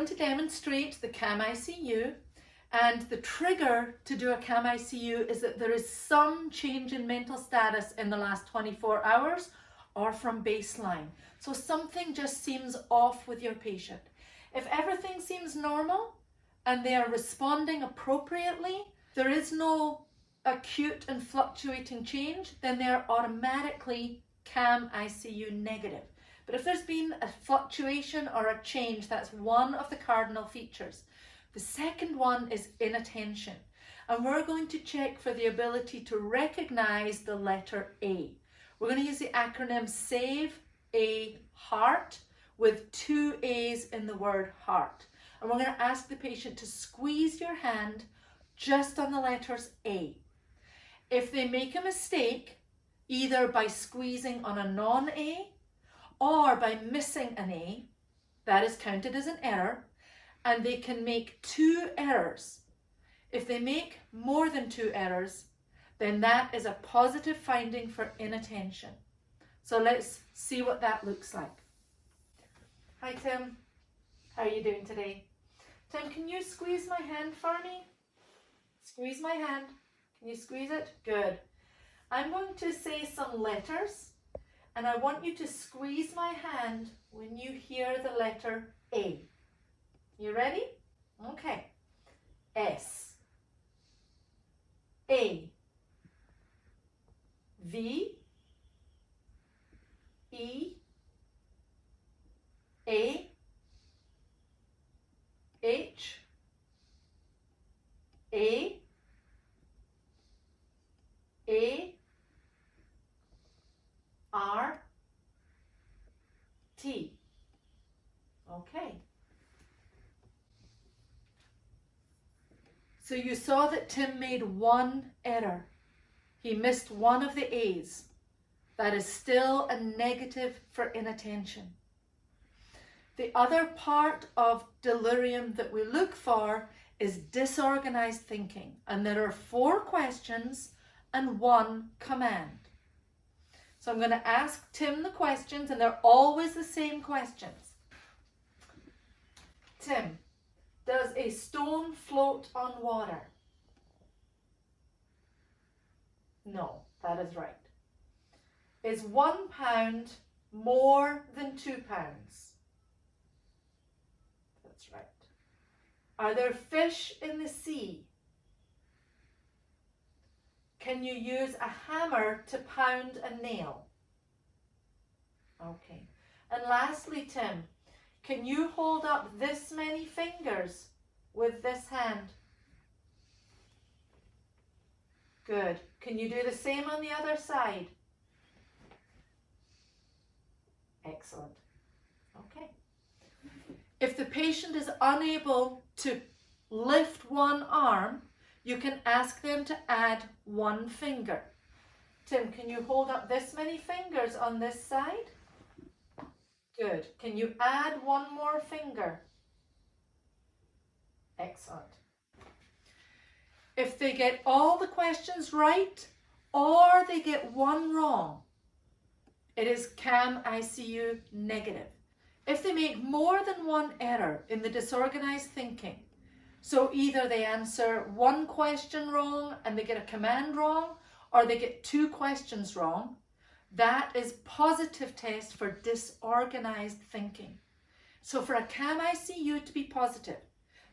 going to demonstrate the CAM-ICU, and the trigger to do a CAM-ICU is that there is some change in mental status in the last 24 hours or from baseline. So something just seems off with your patient. If everything seems normal and they are responding appropriately, there is no acute and fluctuating change, then they are automatically CAM-ICU negative. But if there's been a fluctuation or a change, that's one of the cardinal features. The second one is inattention, and we're going to check for the ability to recognize the letter A. We're going to use the acronym SAVE A HEART with 2 A's in the word heart. And we're going to ask the patient to squeeze your hand just on the letters A. If they make a mistake, either by squeezing on a non-A or by missing an A, that is counted as an error, and they can make 2 errors. If they make more than 2 errors, then that is a positive finding for inattention. So let's see what that looks like. Hi Tim, how are you doing today? Tim, can you squeeze my hand for me? Squeeze my hand. Can you squeeze it? Good. I'm going to say some letters, and I want you to squeeze my hand when you hear the letter A. You ready? Okay. S, A, V, E, A, H, A, R, T. Okay. So you saw that Tim made 1 error. He missed one of the A's. That is still a negative for inattention. The other part of delirium that we look for is disorganized thinking, and there are 4 questions and 1 command. So I'm going to ask Tim the questions, and they're always the same questions. Tim, does a stone float on water? No, that is right. Is 1 pound more than 2 pounds? That's right. Are there fish in the sea? Can you use a hammer to pound a nail? Okay. And lastly, Tim, can you hold up this many fingers with this hand? Good. Can you do the same on the other side? Excellent. Okay. If the patient is unable to lift 1 arm, you can ask them to add 1 finger. Tim, can you hold up this many fingers on this side? Good. Can you add 1 more finger? Excellent. If they get all the questions right or they get 1 wrong, it is CAM-ICU negative. If they make more than 1 error in the disorganized thinking, so either they answer 1 question wrong and they get a command wrong, or they get 2 questions wrong, that is positive test for disorganized thinking. So for a CAM-ICU to be positive,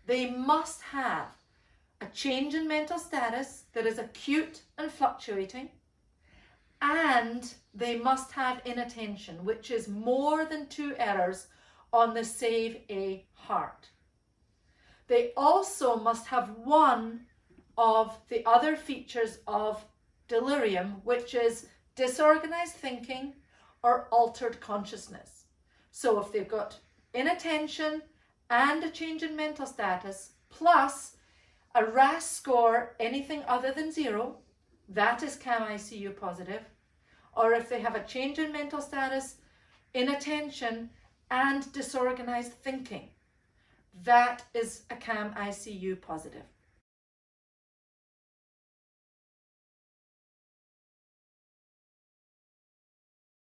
they must have a change in mental status that is acute and fluctuating, and they must have inattention, which is more than 2 errors on the SAVE A HEART. They also must have 1 of the other features of delirium, which is disorganized thinking or altered consciousness. So if they've got inattention and a change in mental status, plus a RASS score anything other than 0, that is CAM-ICU positive. Or if they have a change in mental status, inattention, and disorganized thinking, that is a CAM-ICU positive.